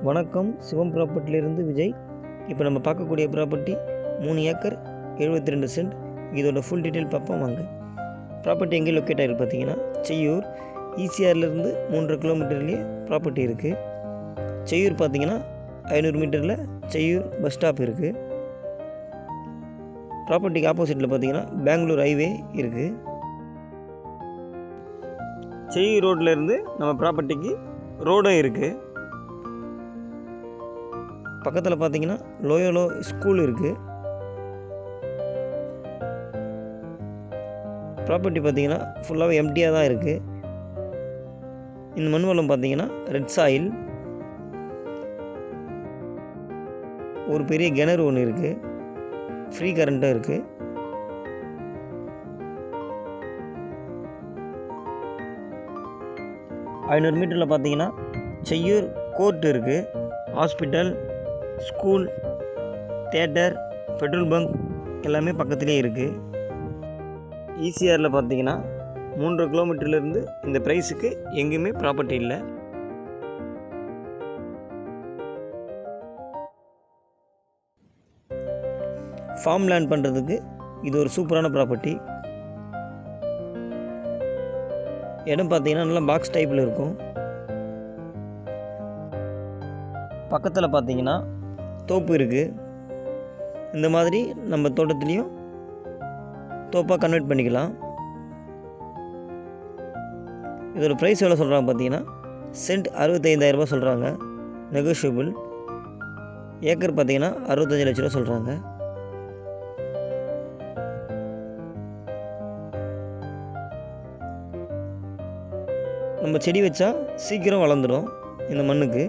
வணக்கம், சிவம் ப்ராப்பர்ட்டியிலிருந்து விஜய். இப்போ நம்ம பார்க்கக்கூடிய ப்ராப்பர்ட்டி 3 ஏக்கர் 72 சென்ட். இதோட ஃபுல் டீட்டெயில் பார்ப்போம் வாங்க. ப்ராப்பர்ட்டி எங்கே லொக்கேட் ஆகிருக்கு பார்த்தீங்கன்னா, செய்யூர் ஈசிஆர்லேருந்து 3.5 கிலோமீட்டர்லேயே ப்ராப்பர்ட்டி இருக்குது. செய்யூர் பார்த்தீங்கன்னா 500 மீட்டரில் செய்யூர் பஸ் ஸ்டாப் இருக்குது. ப்ராப்பர்ட்டிக்கு ஆப்போசிட்டில் பார்த்தீங்கன்னா பெங்களூர் ஹைவே இருக்குது. செய்யூர் ரோட்லேருந்து நம்ம ப்ராப்பர்ட்டிக்கு ரோடும் இருக்குது. பக்கத்தில் பார்த்தீங்கன்னா லோயோலோ ஸ்கூல் இருக்குது. ப்ராப்பர்ட்டி பார்த்தீங்கன்னா ஃபுல்லாகவே எம்டியாக தான் இருக்குது. இந்த மண் வளம் பார்த்தீங்கன்னா ரெட் சாயில். ஒரு பெரிய கிணறு ஒன்று இருக்குது. ஃப்ரீ கரண்ட்டும் இருக்குது. ஐநூறு மீட்டரில் பார்த்தீங்கன்னா செய்யூர் கோர்ட் இருக்குது. Hospital, school, theatre, petrol bunk எல்லாமே பக்கத்துலேயே இருக்குது. ஈசிஆரில் பார்த்தீங்கன்னா 3.5 கிலோமீட்டர்லேருந்து இந்த ப்ரைஸுக்கு எங்கேயுமே ப்ராப்பர்ட்டி இல்லை. ஃபார்ம் லேண்ட் பண்ணுறதுக்கு இது ஒரு சூப்பரான ப்ராப்பர்ட்டி. இடம் பார்த்தீங்கன்னா நல்லா பாக்ஸ் டைப்பில் இருக்கும். பக்கத்தில் பார்த்தீங்கன்னா தோப்பு இருக்குது. இந்த மாதிரி நம்ம தோட்டத்துலேயும் தோப்பாக கன்வெர்ட் பண்ணிக்கலாம். இதோட ப்ரைஸ் எவ்வளோ சொல்கிறாங்க பார்த்தீங்கன்னா, சென்ட் 65,000 சொல்கிறாங்க. நெகோஷியபிள். ஏக்கர் பார்த்தீங்கன்னா 65 லட்ச ரூபா சொல்கிறாங்க. நம்ம செடி வச்சா சீக்கிரம் வளர்ந்துடும் இந்த மண்ணுக்கு.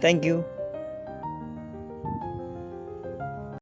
தேங்க்யூ.